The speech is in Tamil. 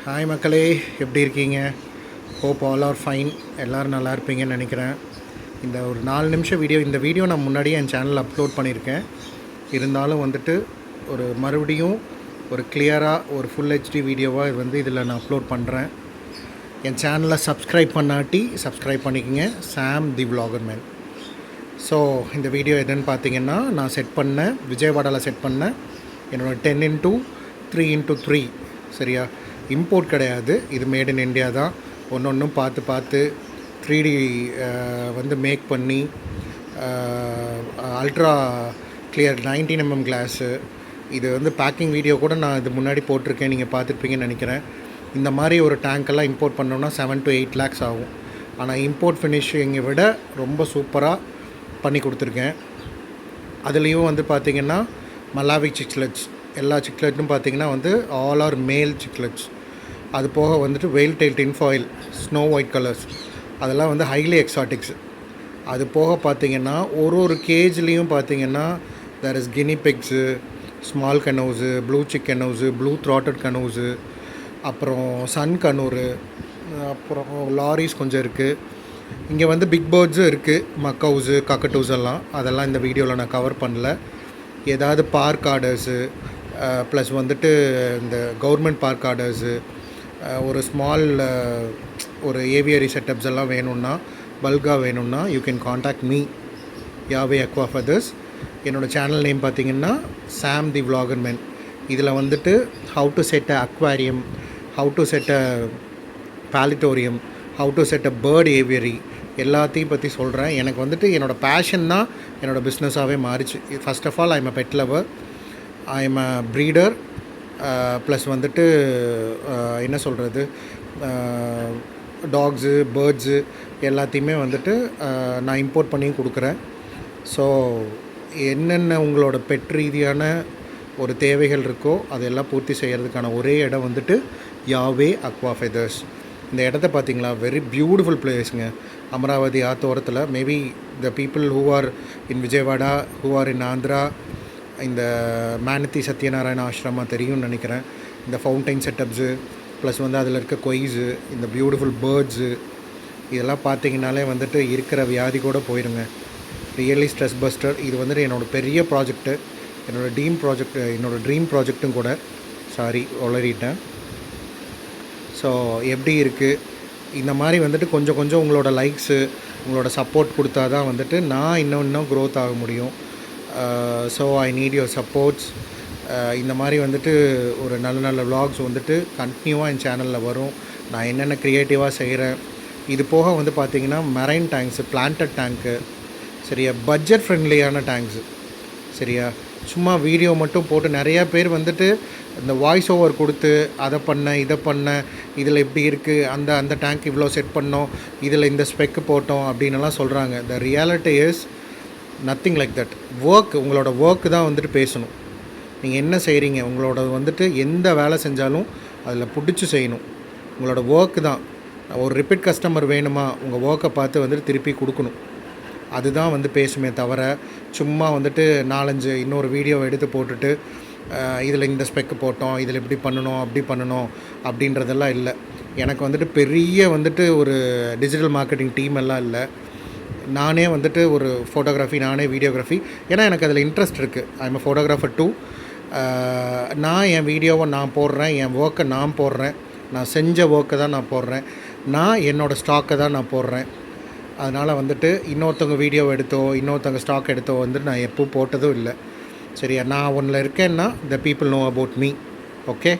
ஹாய் மக்களே, எப்படி இருக்கீங்க? Hope all are fine. எல்லோரும் நல்லா இருப்பீங்கன்னு நினைக்கிறேன். இந்த ஒரு 4 நிமிஷம் இந்த வீடியோ நான் முன்னாடியே என் சேனலில் அப்லோட் பண்ணியிருக்கேன். இருந்தாலும் வந்துட்டு ஒரு மறுபடியும் ஒரு கிளியராக ஒரு ஃபுல் ஹெச்டி வீடியோவாக இதில் நான் அப்லோட் பண்ணுறேன். என் சேனலை சப்ஸ்கிரைப் பண்ணாட்டி சப்ஸ்கிரைப் பண்ணிக்கோங்க. சாம் தி விலாகர் மேன். ஸோ இந்த வீடியோ எதுன்னு பார்த்தீங்கன்னா, நான் விஜயவாடாவில் செட் பண்ண என்னோடய 10x3x3 சரியா, இம்போர்ட் கிடையாது, இது மேட் இன் இண்டியா தான். ஒன்றும் பார்த்து 3D மேக் பண்ணி அல்ட்ரா கிளியர் 19mm கிளாஸு. இது பேக்கிங் வீடியோ கூட நான் இது முன்னாடி போட்டிருக்கேன், நீங்கள் பார்த்துருப்பீங்கன்னு நினைக்கிறேன். இந்த மாதிரி ஒரு டேங்க்கெல்லாம் இம்போர்ட் பண்ணோன்னா 7 to 8 lakhs ஆகும். ஆனால் இம்போர்ட் ஃபினிஷிங்கை விட ரொம்ப சூப்பராக பண்ணி கொடுத்துருக்கேன். அதுலேயும் பார்த்திங்கன்னா மலாவி சிக்லெட்ஸ், எல்லா சிக்லெட்டும் பார்த்திங்கன்னா ஆல் ஆர் மேல் சிக்லெட்ஸ். அது போக veil tail tinfoil snow white colours, அதெல்லாம் ஹைலி எக்ஸாட்டிக்ஸ். அது போக பார்த்திங்கன்னா ஒரு கேஜ்லேயும் பார்த்திங்கன்னா there is guinea pigs, small conures, blue cheek conures, blue throated conures, அப்புறம் சன் கனூரு, அப்புறம் லாரிஸ் கொஞ்சம் இருக்குது. இங்கே பிக் பேர்ட்ஸும் இருக்குது, மக்கவுஸு, கக்கட்டூஸ் அதெல்லாம் இந்த வீடியோவில் நான் கவர் பண்ணல. ஏதாவது பார்க் ஆர்டர்ஸு ப்ளஸ் இந்த கவர்மெண்ட் பார்க் ஆர்டர்ஸு, ஒரு ஸ்மால் ஒரு ஏவியரி செட்டப்ஸ் எல்லாம் வேணும்னா, பல்காக வேணும்னா யூ கேன் காண்டாக்ட் மீ, யாவே அக்வா ஃபெதர்ஸ். என்னோடய சேனல் நேம் பார்த்திங்கன்னா சாம் தி விலாகர் மேன். இதில் how to set a aquarium, how to set a paludarium, how to set a bird aviary, எல்லாத்தையும் பற்றி சொல்கிறேன். எனக்கு என்னோடய பேஷன் தான் என்னோடய பிஸ்னஸாகவே மாறிச்சு. First of all I am a pet lover, I am a breeder, plus என்ன சொல்கிறது, டாக்ஸு, பேர்ட்ஸு எல்லாத்தையுமே நான் இம்போர்ட் பண்ணியும் கொடுக்குறேன். ஸோ என்னென்ன உங்களோட பெட் ரீதியான ஒரு தேவைகள் இருக்கோ அதெல்லாம் பூர்த்தி செய்கிறதுக்கான ஒரே இடம் யாவே அக்வா ஃபெதர்ஸ். இந்த இடத்த பார்த்திங்களா, வெரி பியூட்டிஃபுல் பிளேஸுங்க. அமராவதி ஆத்தோரத்தில். Maybe the people who are in Vijayawada, who are in Andhra, இந்த மேனதி சத்யநாராயண ஆசிரமா தெரியும்னு நினைக்கிறேன். இந்த ஃபவுண்டைன் செட்டப்ஸு ப்ளஸ் அதில் இருக்க கொய்ஸு, இந்த பியூட்டிஃபுல் பேர்ட்ஸு, இதெல்லாம் பார்த்திங்கனாலே இருக்கிற வியாதி கூட போயிடுங்க. Really stress buster. இது என்னோடய பெரிய ப்ராஜெக்ட்டு, என்னோடய ட்ரீம் ப்ராஜெக்ட்டும் கூட. சாரி, உளறிட்டேன். ஸோ எப்படி இருக்குது இந்த மாதிரி கொஞ்சம் உங்களோட லைக்ஸு, உங்களோட சப்போர்ட் கொடுத்தா தான் நான் இன்னும் க்ரோத் ஆக முடியும். So I need your supports. இந்த மாதிரி ஒரு நல்ல விலாக்ஸ் கண்டினியூவாக என் சேனலில் வரும். நான் என்னென்ன க்ரியேட்டிவாக செய்கிறேன். இது போக பார்த்திங்கன்னா மெரைன் டேங்க்ஸு, பிளான்டட் டேங்க்கு, சரியா, பட்ஜெட் ஃப்ரெண்ட்லியான டேங்க்ஸு, சரியா. சும்மா வீடியோ மட்டும் போட்டு நிறையா பேர் இந்த வாய்ஸ் ஓவர் கொடுத்து அதை பண்ண இதை பண்ண, இதில் இப்படி இருக்குது, அந்த டேங்க் இவ்வளோ செட் பண்ணோம், இதில் இந்த ஸ்பெக்கு போட்டோம் அப்படின்னுலாம் சொல்கிறாங்க. The reality is nothing like that. உங்களோட ஒர்க்கு தான் பேசணும். நீங்கள் என்ன செய்கிறீங்க, உங்களோட எந்த வேலை செஞ்சாலும் அதில் பிடிச்சி செய்யணும். உங்களோட ஒர்க்கு தான். ஒரு ரிப்பீட் கஸ்டமர் வேணுமா, உங்கள் ஒர்க்கை பார்த்து திருப்பி கொடுக்கணும். அதுதான் பேசுமே தவிர சும்மா 4-5 இன்னொரு வீடியோவை எடுத்து போட்டுட்டு இதில் இந்த ஸ்பெக்கு போட்டோம், இதில் இப்படி பண்ணணும் அப்படி பண்ணணும் அப்படின்றதெல்லாம் இல்லை. எனக்கு பெரிய ஒரு டிஜிட்டல் மார்க்கெட்டிங் டீம் எல்லாம் இல்லை. நானே ஒரு ஃபோட்டோகிராஃபி, நானே வீடியோகிராஃபி, ஏன்னா எனக்கு அதில் இன்ட்ரெஸ்ட் இருக்குது. I am a photographer too. நான் என் வீடியோவை நான் போடுறேன், என் ஒர்க்கை நான் போடுறேன், நான் செஞ்ச ஒர்க்கை தான் நான் போடுறேன், நான் என்னோடய ஸ்டாக்கை தான் நான் போடுறேன். அதனால் இன்னொருத்தவங்க வீடியோவை எடுத்தோ இன்னொருத்தவங்க ஸ்டாக் எடுத்தோ நான் எப்பவும் போட்டதும் இல்லை. சரியா, நான் ஒன்றில் இருக்கேன்னா the people know about me. Okay.